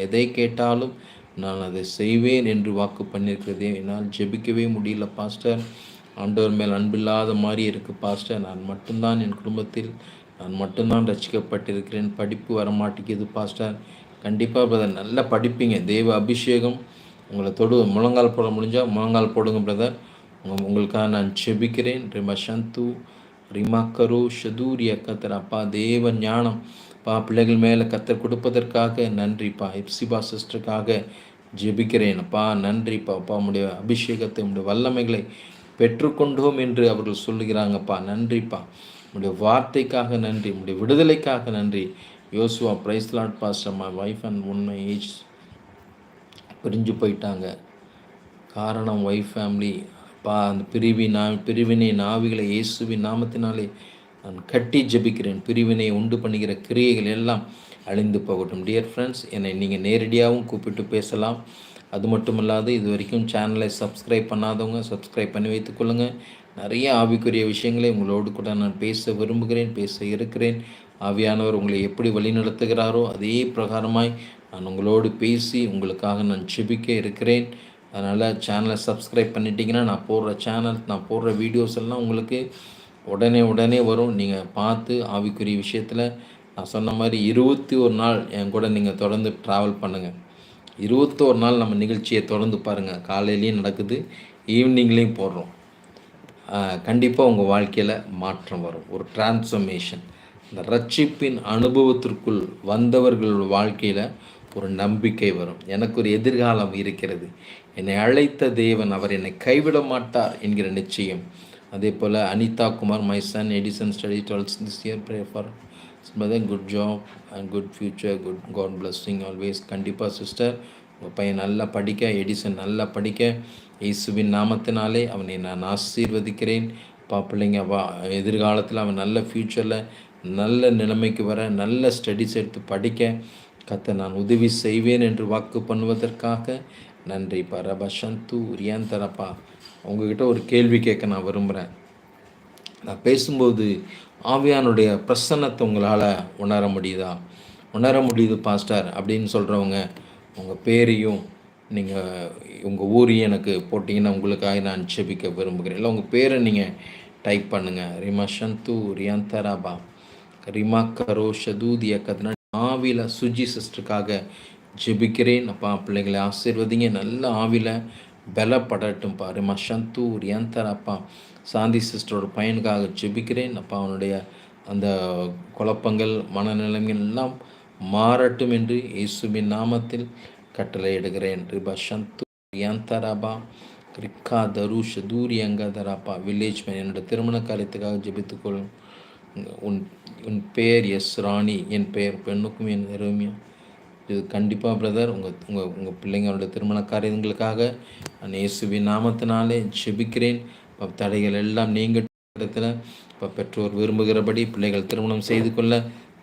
எதை கேட்டாலும் நான் அதை செய்வேன் என்று வாக்கு பண்ணியிருக்கிறதே. என்னால் ஜெபிக்கவே முடியல பாஸ்டர். ஆண்டவர் மேல் அன்பில்லாத மாதிரி இருக்குது பாஸ்டர். நான் மட்டும்தான் என் குடும்பத்தில் நான் மட்டும்தான் ரசிக்கப்பட்டிருக்கிறேன். படிப்பு வரமாட்டேங்குது பாஸ்டர். கண்டிப்பாக பிரதர், நல்லா படிப்பீங்க. தேவ அபிஷேகம் உங்களை முழங்கால் போட முடிஞ்சால் முழங்கால் போடுங்க பிரதர். உங்களுக்காக நான் ஜெபிக்கிறேன். ரிமா சந்து ரிமாக்கரு ஷதூரிய கத்தர் அப்பா, தேவ ஞானம் பிள்ளைகள் மேலே கத்தர் கொடுப்பதற்காக நன்றிப்பா. எப்சிபா சிஸ்டருக்காக ஜெபிக்கிறேன்ப்பா. நன்றிப்பா. உடைய அபிஷேகத்தை உடைய வல்லமைகளை பெற்றுக்கொண்டோம் என்று அவர்கள் சொல்லுகிறாங்கப்பா. நன்றிப்பா. உடைய வார்த்தைக்காக நன்றி, உடைய விடுதலைக்காக நன்றி. Yosuva praise lord pastor, my wife and one age பிரிஞ்சு போயிட்டாங்க. காரணம் ஒய்ஃப் ஃபேமிலி. அந்த பிரிவினை நாவிகளை இயேசுவின் நாமத்தினாலே நான் கட்டி ஜெபிக்கிறேன். பிரிவினை உண்டு பண்ணுகிற கிரியைகள் எல்லாம் அழிந்து போகட்டும். டியர் ஃப்ரெண்ட்ஸ், என்னை நீங்கள் நேரடியாகவும் கூப்பிட்டு பேசலாம். அது மட்டும் இல்லாது இது வரைக்கும் சேனலை சப்ஸ்கிரைப் பண்ணாதவங்க சப்ஸ்கிரைப் பண்ணி வைத்துக்கொள்ளுங்கள். நிறைய ஆவிக்குரிய விஷயங்களை உங்களோடு கூட நான் பேச விரும்புகிறேன், பேச இருக்கிறேன். ஆவியானவர் உங்களை எப்படி வழிநடத்துகிறாரோ அதே பிரகாரமாய் நான் உங்களோடு பேசி உங்களுக்காக நான் ஜெபிக்க இருக்கிறேன். அதனால் சேனலை சப்ஸ்கிரைப் பண்ணிட்டீங்கன்னா நான் போடுற வீடியோஸ் எல்லாம் உங்களுக்கு உடனே வரும். நீங்கள் பார்த்து ஆவிக்குரிய விஷயத்தில் நான் சொன்ன மாதிரி 21 நாள் என் கூட நீங்கள் தொடர்ந்து ட்ராவல் பண்ணுங்கள். 21 நாள் நம்ம நிகழ்ச்சியை தொடர்ந்து பாருங்கள். காலையிலையும் நடக்குது, ஈவினிங்லேயும் போடுறோம். கண்டிப்பாக உங்கள் வாழ்க்கையில் மாற்றம் வரும், ஒரு டிரான்ஸ்ஃபர்மேஷன். இந்த ரட்சிப்பின் அனுபவத்திற்குள் வந்தவர்களோட வாழ்க்கையில் ஒரு நம்பிக்கை வரும். எனக்கு ஒரு எதிர்காலம் இருக்கிறது, என்னை அழைத்த தேவன் அவர் என்னை கைவிட மாட்டார் என்கிற நிச்சயம். அதே போல் Anitha Kumar, my son Edison study 12th this year, pray for good job and good future, good God blessing always. கண்டிப்பாக சிஸ்டர், உங்கள் பையன் நல்லா படிக்க, எடிசன் நல்லா படிக்க, இயேசுவின் நாமத்தினாலே அவனை நான் ஆசீர்வதிக்கிறேன். பிள்ளைங்க எதிர்காலத்தில் அவன் நல்ல ஃப்யூச்சரில் நல்ல நிலைமைக்கு வர, நல்ல ஸ்டடீஸ் எடுத்து படிக்க நான் உதவி செய்வேன் என்று வாக்கு பண்ணுவதற்காக நன்றிப்பா. ரபா சந்து ரியாந்தரப்பா, உங்ககிட்ட ஒரு கேள்வி கேட்க நான் விரும்புகிறேன். நான் பேசும்போது ஆவியானுடைய பிரசன்னத்தை உங்களால் உணர முடியுது பாஸ்டர் அப்படின்னு சொல்கிறவங்க உங்கள் பேரையும் நீங்கள் உங்கள் ஊரையும் எனக்கு போட்டிங்கன்னா உங்களுக்காக நான் ஜெபிக்க விரும்புகிறேன். இல்லை உங்கள் பேரை நீங்கள் டைப் பண்ணுங்கள். ரிமா சந்து ரியாந்தராபா ரிமா கரோ ஷதூதிய கத்னா. ஆவியில் சுஜி சிஸ்டருக்காக ஜெபிக்கிறேன். அப்பா, பிள்ளைங்களை ஆசீர்வதிங்க, நல்ல ஆவியில் பலப்படட்டும்ப்பா. ரிமா சந்து ரியாந்தராப்பா. சாந்தி சிஸ்டரோட பையனுக்காக ஜெபிக்கிறேன். அப்பா, அவனுடைய அந்த குழப்பங்கள் மனநிலைமைகள் எல்லாம் மாறட்டும் என்று இயேசுவின் நாமத்தில் கட்டளையிடுகிறேன். ரிபா சந்து ரியாந்தராபா ரிக்கா தருஷ் தூரியங்கதராப்பா. வில்லேஜ் மேன், என்னோட திருமண காரியத்துக்காக ஜெபித்துக்கொள். உன் பெயர் எஸ் ராணி, என் பெயர் பெண்ணுக்கும் என் எருமையா. இது கண்டிப்பாக பிரதர், உங்கள் பிள்ளைங்களோட திருமண காரியங்களுக்காக நான் இயேசுவின் நாமத்தினாலே ஜெபிக்கிறேன். தடைகள் எல்லாம் நீங்கள் இடத்துல பெற்றோர் விரும்புகிறபடி பிள்ளைகள் திருமணம் செய்து கொள்ள,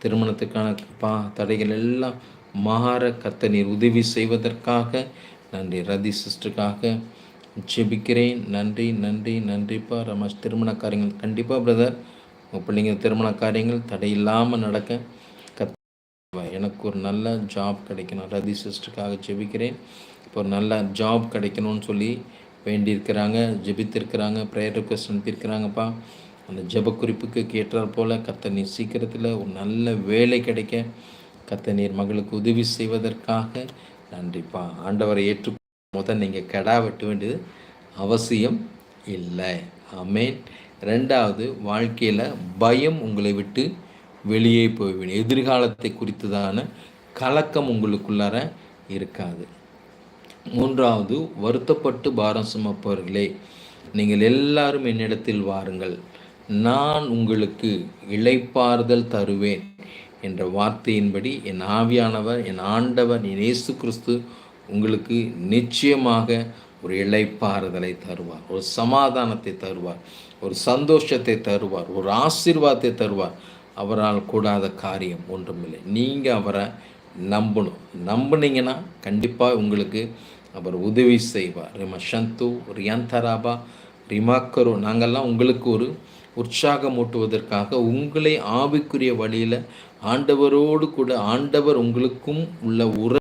திருமணத்துக்கான தடைகள் எல்லாம் மாற நீர் உதவி செய்வதற்காக நன்றி. ரதி சிஸ்டருக்காக ஜெபிக்கிறேன். நன்றிப்பா. ரமேஷ், திருமண காரியங்கள் கண்டிப்பாக பிரதர், உங்கள் பிள்ளைங்க திருமண காரியங்கள் தடையில்லாமல் நடக்க எனக்கு ஒரு நல்ல ஜாப் கிடைக்கணும். ரதி சிஸ்டருக்காக ஜெபிக்கிறேன். இப்போ ஒரு நல்ல ஜாப் கிடைக்கணும்னு சொல்லி வேண்டியிருக்கிறாங்க, ஜெபித்திருக்கிறாங்க, ப்ரேயர் ரிக்வெஸ்ட் அனுப்பியிருக்கிறாங்கப்பா. அந்த ஜெப குறிப்புக்கு கேட்டார் போல் நீர் சீக்கிரத்தில் ஒரு நல்ல வேலை கிடைக்க நீர் மகளுக்கு உதவி செய்வதற்காக நன்றிப்பா. ஆண்டவரை முதல் நீங்கள் கெடா வெட்ட வேண்டியது அவசியம் இல்லை. ஆமேன். 2வது, வாழ்க்கையில் பயம் உங்களை விட்டு வெளியே போய்விடும். எதிர்காலத்தை குறித்ததான கலக்கம் உங்களுக்குள்ளார இருக்காது. 3வது, வருத்தப்பட்டு பாரம் சுமப்பவர்களே, நீங்கள் எல்லாரும் என்னிடத்தில் வாருங்கள், நான் உங்களுக்கு இளைப்பாறுதல் தருவேன் என்ற வார்த்தையின்படி என் ஆவியானவர், என் ஆண்டவர், என் இயேசு கிறிஸ்து உங்களுக்கு நிச்சயமாக ஒரு இளைப்பாறுதலை தருவார், ஒரு சமாதானத்தை தருவார், ஒரு சந்தோஷத்தை தருவார், ஒரு ஆசீர்வாதத்தை தருவார். அவரால் கூடாத காரியம் ஒன்றுமில்லை. நீங்கள் அவரை நம்பினீங்கன்னா கண்டிப்பாக உங்களுக்கு அவர் உதவி செய்வார். ரிமா சந்து ரியாந்தராபா ரிமாக்கரோ. நாங்கள்லாம் உங்களுக்கு ஒரு உற்சாகமூட்டுவதற்காக உங்களை ஆவிக்குரிய வழியில் ஆண்டவரோடு கூட, ஆண்டவர் உங்களுக்கும் உள்ள